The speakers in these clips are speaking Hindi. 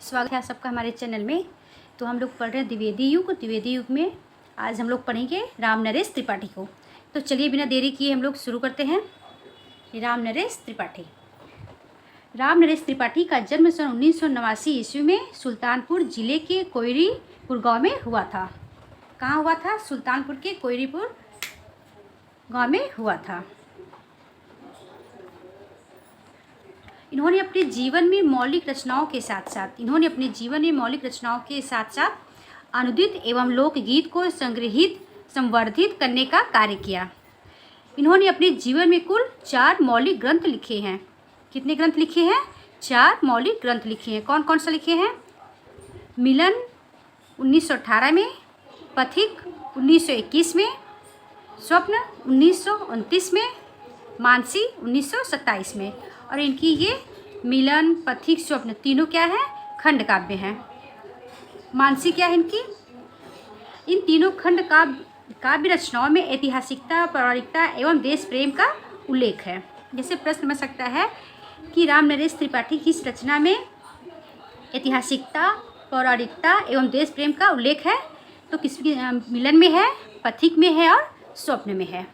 स्वागत है सबका हमारे चैनल में। तो हम लोग पढ़ रहे हैं द्विवेदी युग। द्विवेदी युग में आज हम लोग पढ़ेंगे राम नरेश त्रिपाठी को। तो चलिए बिना देरी किए हम लोग शुरू करते हैं। राम नरेश त्रिपाठी। राम नरेश त्रिपाठी का जन्म सन 1989 ईस्वी में सुल्तानपुर जिले के कोयरीपुर गाँव में हुआ था। कहाँ हुआ था? सुल्तानपुर के कोयरीपुर गाँव में हुआ था। इन्होंने अपने जीवन में मौलिक रचनाओं के साथ साथ अनुदित एवं लोकगीत को संग्रहित संवर्धित करने का कार्य किया। इन्होंने अपने जीवन में कुल 4 मौलिक ग्रंथ लिखे हैं। कितने ग्रंथ लिखे हैं? 4 मौलिक ग्रंथ लिखे हैं। कौन कौन सा लिखे हैं? मिलन 1918 में, पथिक 1921 में, स्वप्न 1929 में, मानसी 1927 में। और इनकी ये मिलन, पथिक, स्वप्न तीनों क्या है? खंड काव्य हैं। मानसी क्या है इनकी? इन तीनों खंड काव्य रचनाओं में ऐतिहासिकता, पौराणिकता एवं देश प्रेम का उल्लेख है। जैसे प्रश्न बन सकता है कि राम नरेश त्रिपाठी की इस रचना में ऐतिहासिकता, पौराणिकता एवं देश प्रेम का उल्लेख है, तो किसकी? मिलन में है, पथिक में है और स्वप्न में है।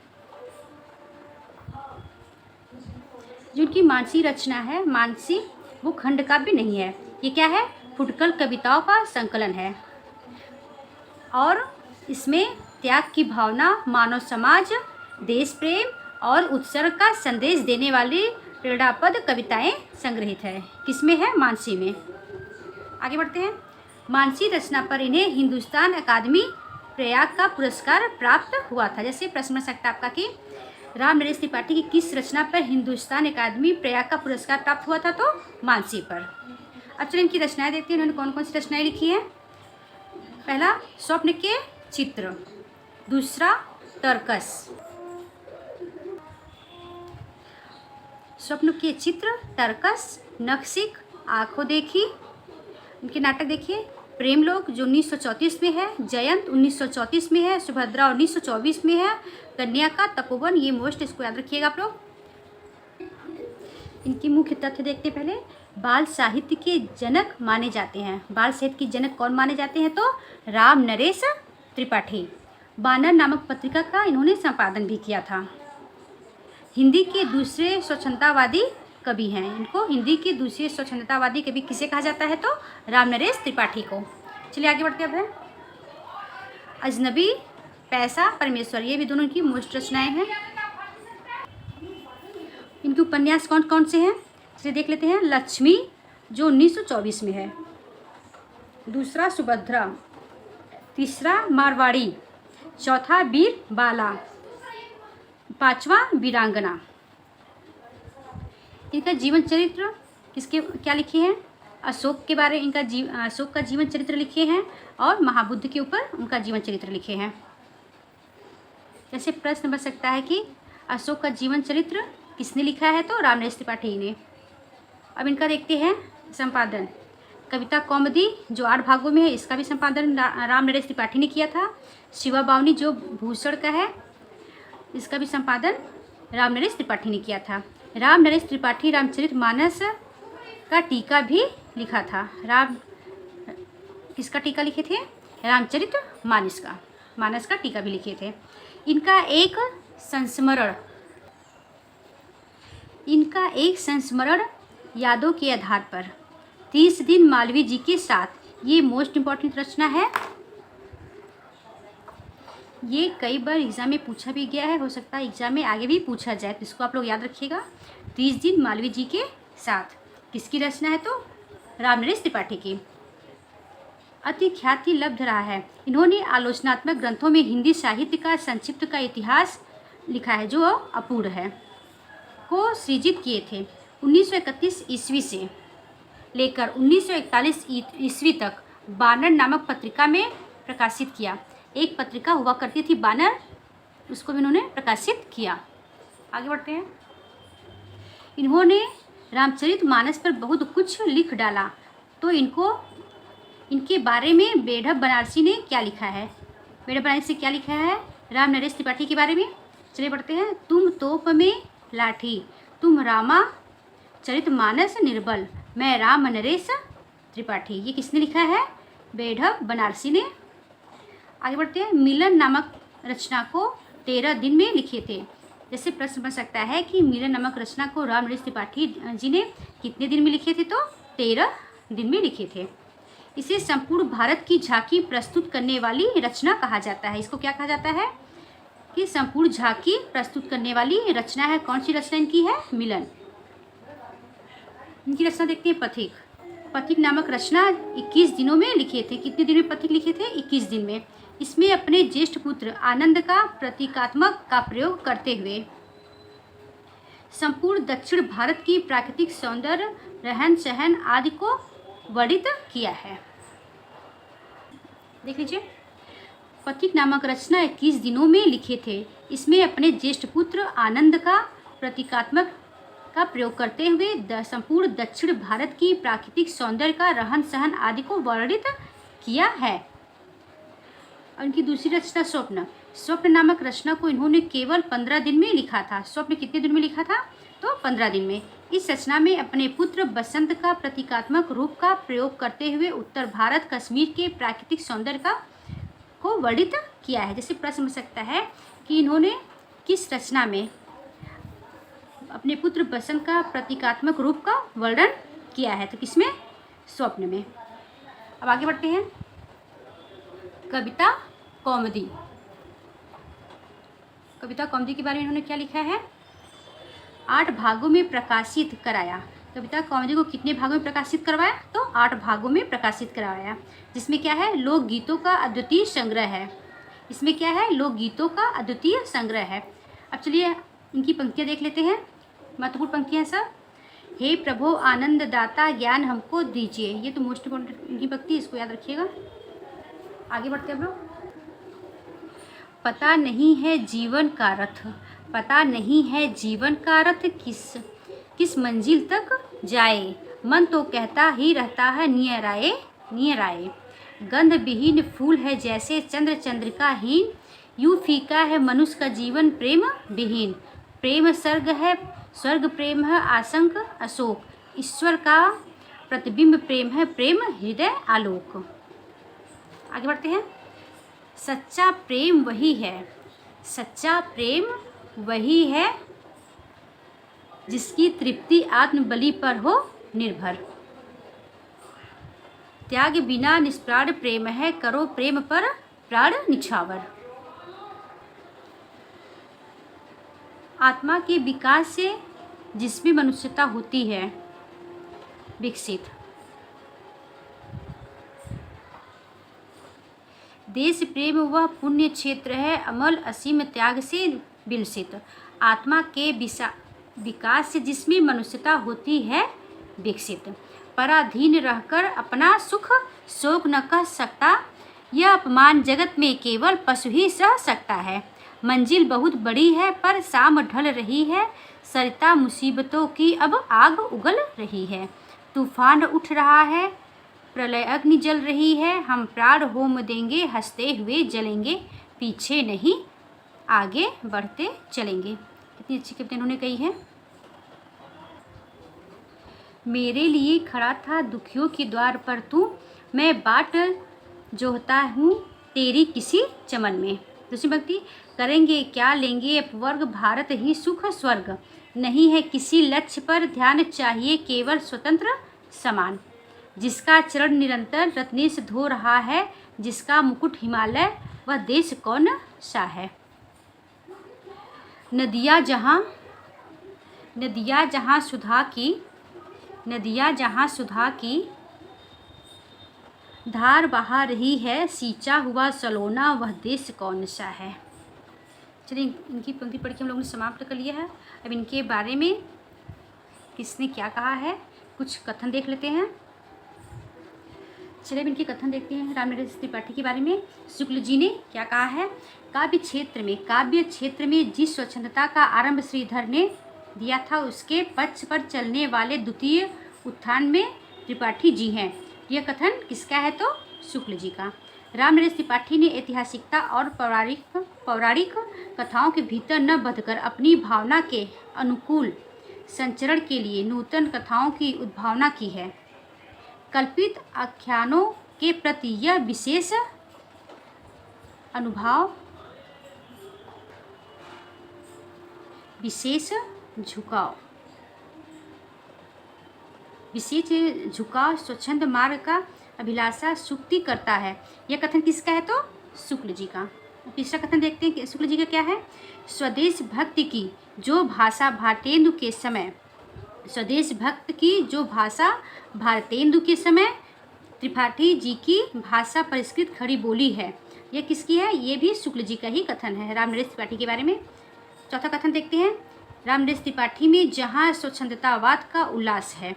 जो इनकी मानसी रचना है, मानसी, वो खंड काव्य नहीं है। ये क्या है? फुटकल कविताओं का संकलन है और इसमें त्याग की भावना, मानव समाज, देश प्रेम और उत्सर्ग का संदेश देने वाली प्रेरणापद कविताएं संग्रहित है। किसमें है? मानसी में। आगे बढ़ते हैं। मानसी रचना पर इन्हें हिंदुस्तान अकादमी प्रयाग का पुरस्कार प्राप्त हुआ था। जैसे प्रश्न बन सकता है आपका कि राम नरेश त्रिपाठी की किस रचना पर हिंदुस्तान अकादमी प्रयाग का पुरस्कार प्राप्त हुआ था? तो मानसी पर। अब चलिए इनकी रचनाएं देखते हैं, इन्होंने कौन कौन सी रचनाएं लिखी हैं। पहला स्वप्न के चित्र, दूसरा तर्कस। स्वप्न के चित्र, तर्कस, नखशिख, आंखों देखी। इनके नाटक देखिए। प्रेमलोक जो 1934 में है, जयंत 1934 में है, सुभद्रा 1924 में है, कन्या का तपोवन, ये मोस्ट, इसको याद रखिएगा आप लोग। इनकी मुख्य तथ्य देखते पहले। बाल साहित्य के जनक माने जाते हैं। बाल साहित्य के जनक कौन माने जाते हैं? तो राम नरेश त्रिपाठी। बानर नामक पत्रिका का इन्होंने संपादन भी किया था। हिंदी के दूसरे स्वच्छंदतावादी कवि हैं। इनको हिंदी के दूसरे स्वच्छंदतावादी कवि किसे कहा जाता है? तो राम नरेश त्रिपाठी को। चलिए आगे बढ़ते हैं। अजनबी, पैसा, परमेश्वर, ये भी दोनों की मोस्ट रचनाएं हैं। इनके उपन्यास कौन कौन से हैं? चलिए देख लेते हैं। लक्ष्मी जो 1924 में है, दूसरा सुभद्रा, तीसरा मारवाड़ी, चौथा वीर बाला, पांचवा वीरांगना। इनका जीवन चरित्र किसके क्या लिखे हैं? अशोक के बारे अशोक का जीवन चरित्र लिखे हैं और महाबुद्ध के ऊपर उनका जीवन चरित्र लिखे हैं। जैसे प्रश्न बन सकता है कि अशोक का जीवन चरित्र किसने लिखा है? तो राम नरेश त्रिपाठी ने। अब इनका देखते हैं संपादन। कविता कौमुदी जो 8 भागों में है, इसका भी संपादन राम नरेश त्रिपाठी ने किया था। शिवा बावनी जो भूषण का है, इसका भी संपादन राम नरेश त्रिपाठी ने किया था। राम नरेश त्रिपाठी रामचरितमानस का टीका भी लिखा था। किसका टीका लिखे थे? रामचरितमानस का टीका भी लिखे थे। इनका एक संस्मरण यादों के आधार पर 30 दिन मालवीय जी के साथ, ये मोस्ट इम्पॉर्टेंट रचना है। ये कई बार एग्जाम में पूछा भी गया है, हो सकता है एग्जाम में आगे भी पूछा जाए, तो इसको आप लोग याद रखिएगा। 30 दिन मालवीय जी के साथ किसकी रचना है? तो राम नरेश त्रिपाठी की। अति ख्याति लब्ध रहा है। इन्होंने आलोचनात्मक ग्रंथों में हिंदी साहित्य का संक्षिप्त का इतिहास लिखा है, जो अपूर्ण है, को सृजित किए थे। 1931 ईस्वी से लेकर 1941 ईस्वी तक बानर नामक पत्रिका में प्रकाशित किया। एक पत्रिका हुआ करती थी बानर, उसको भी इन्होंने प्रकाशित किया। आगे बढ़ते हैं। इन्होंने रामचरितमानस पर बहुत कुछ लिख डाला। तो इनके बारे में बेढब बनारसी ने क्या लिखा है? बेढब बनारसी क्या लिखा है राम नरेश त्रिपाठी के बारे में? चलिए पढ़ते हैं। तुम तोप में लाठी, तुम रामा चरितमानस निर्बल, मैं राम नरेश त्रिपाठी। ये किसने लिखा है? बेढ़ब बनारसी ने। आगे बढ़ते हैं। मिलन नामक रचना को 13 दिन में लिखे थे। जैसे प्रश्न बन सकता है कि मिलन नामक रचना को रामनरेश त्रिपाठी जी ने कितने दिन में लिखे थे? तो 13 दिन में लिखे थे। इसे संपूर्ण भारत की झांकी प्रस्तुत करने वाली रचना कहा जाता है। इसको क्या कहा जाता है? कि संपूर्ण झांकी प्रस्तुत करने वाली रचना है। कौन सी रचना इनकी है? मिलन। इनकी रचना देखते हैं। पथिक। पथिक नामक रचना 21 दिनों में लिखे थे। कितने दिन में पथिक लिखे थे? 21 दिन में। इसमें अपने ज्येष्ठ पुत्र आनंद का प्रतीकात्मक का प्रयोग करते हुए संपूर्ण दक्षिण भारत की प्राकृतिक सौंदर्य, रहन सहन आदि को वर्णित किया है। देख लीजिए। पथिक नामक रचना 21 दिनों में लिखे थे। इसमें अपने ज्येष्ठ पुत्र आनंद का प्रतीकात्मक का प्रयोग करते हुए संपूर्ण दक्षिण भारत की प्राकृतिक सौंदर्य का, रहन सहन आदि को वर्णित किया है। और उनकी दूसरी रचना स्वप्न। स्वप्न नामक रचना को इन्होंने केवल 15 दिन में लिखा था। स्वप्न कितने दिन में लिखा था? तो 15 दिन में। इस रचना में अपने पुत्र बसंत का प्रतीकात्मक रूप का प्रयोग करते हुए उत्तर भारत कश्मीर के प्राकृतिक सौंदर्य का को वर्णित किया है। जैसे प्रश्न हो सकता है कि इन्होंने किस रचना में अपने पुत्र बसंत का प्रतीकात्मक रूप का वर्णन किया है? तो किसमें? स्वप्न में। अब आगे बढ़ते हैं। कविता कौमुदी। कविता कौमुदी के बारे में इन्होंने क्या लिखा है? 8 भागों में प्रकाशित कराया। कविता कौमुदी को कितने भागों में प्रकाशित करवाया? तो 8 भागों में प्रकाशित करवाया। जिसमें क्या है? लोकगीतों का अद्वितीय संग्रह है। इसमें क्या है? लोकगीतों का अद्वितीय संग्रह है। अब चलिए इनकी पंक्तियाँ देख लेते हैं। महत्वपूर्ण पंक्तियाँ सब। हे प्रभु आनंद दाता ज्ञान हमको दीजिए। ये तो मोस्ट इम्पोर्टेंट इनकी पंक्ति, इसको याद रखिएगा। आगे बढ़ते हैं हम लोग। पता नहीं है जीवन का रथ, पता नहीं है जीवन का रथ किस मंजिल तक जाए। मन तो कहता ही रहता है नियर आए नियर आए। गंध विहीन फूल है जैसे चंद्र चंद्रिकाहीन, यूं फीका है मनुष्य का जीवन प्रेम विहीन। प्रेम स्वर्ग है, स्वर्ग प्रेम है आशंक अशोक। ईश्वर का प्रतिबिंब प्रेम है, प्रेम हृदय आलोक। आगे बढ़ते हैं। सच्चा प्रेम वही है, सच्चा प्रेम वही है जिसकी तृप्ति आत्मबलि पर हो निर्भर। त्याग बिना निष्प्राण प्रेम है, करो प्रेम पर प्राण निछावर। आत्मा के विकास से जिसमें मनुष्यता होती है विकसित। देश प्रेम वह पुण्य क्षेत्र है, अमल असीम त्याग से विलसित। आत्मा के विकास से जिसमें मनुष्यता होती है विकसित। पराधीन रहकर अपना सुख शोक न कह सकता, यह अपमान जगत में केवल पशु ही सह सकता है। मंजिल बहुत बड़ी है पर शाम ढल रही है, सरिता मुसीबतों की अब आग उगल रही है। तूफान उठ रहा है, प्रलय अग्नि जल रही है, हम प्राण होम देंगे, हंसते हुए जलेंगे, पीछे नहीं आगे बढ़ते चलेंगे। कितनी अच्छी कविता इन्होंने कही है। मेरे लिए खड़ा था दुखियों के द्वार पर तू, मैं बाट जोहता हूँ तेरी किसी चमन में। दूसरी पंक्ति। करेंगे क्या लेंगे अपवर्ग, भारत ही सुख स्वर्ग। नहीं है किसी लक्ष्य पर ध्यान, चाहिए केवल स्वतंत्र समान। जिसका चरण निरंतर रत्नेश धो रहा है, जिसका मुकुट हिमालय, वह देश कौन सा है। नदियाँ जहाँ सुधा की धार बहा रही है, सींचा हुआ सलोना, वह देश कौन सा है। चलिए इनकी पंक्ति पढ़ के हम लोगों ने समाप्त कर लिया है। अब इनके बारे में किसने क्या कहा है कुछ कथन देख लेते हैं। चलिए अब इनके कथन देखते हैं रामनरेश त्रिपाठी के बारे में। शुक्ल जी ने क्या कहा है। काव्य क्षेत्र में जिस स्वच्छंदता का आरंभ श्रीधर ने दिया था, उसके पक्ष पर चलने वाले द्वितीय उत्थान में त्रिपाठी जी हैं। यह कथन किसका है तो शुक्ल जी का। रामनरेश त्रिपाठी ने ऐतिहासिकता और पौराणिक कथाओं के भीतर न बंधकर अपनी भावना के अनुकूल संचरण के लिए नूतन कथाओं की उद्भावना की है। कल्पित आख्यानों के प्रति यह विशेष अनुभाव, विशेष झुकाव स्वच्छंद मार्ग का अभिलाषा सुक्ति करता है। यह कथन किसका है? तो शुक्ल जी का। तीसरा कथन देखते हैं कि शुक्ल जी का क्या है। स्वदेश भक्ति की जो भाषा भारतेंदु के समय, स्वदेश भक्त की जो भाषा भारतेंदु के समय त्रिपाठी जी की भाषा परिष्कृत खड़ी बोली है। यह किसकी है? ये भी शुक्ल जी का ही कथन है, रामनरेश त्रिपाठी के बारे में। चौथा कथन देखते हैं। रामनरेश त्रिपाठी में जहाँ स्वच्छंदतावाद का उल्लास है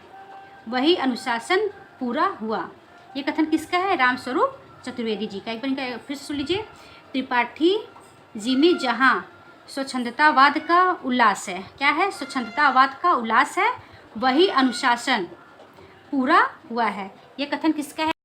वही अनुशासन पूरा हुआ। ये कथन किसका है? रामस्वरूप चतुर्वेदी जी का। एक बार इनका फिर सुन लीजिए। त्रिपाठी जी में जहाँ स्वच्छंदतावाद का उल्लास है, क्या है? स्वच्छंदतावाद का उल्लास है, वही अनुशासन पूरा हुआ है। यह कथन किसका है?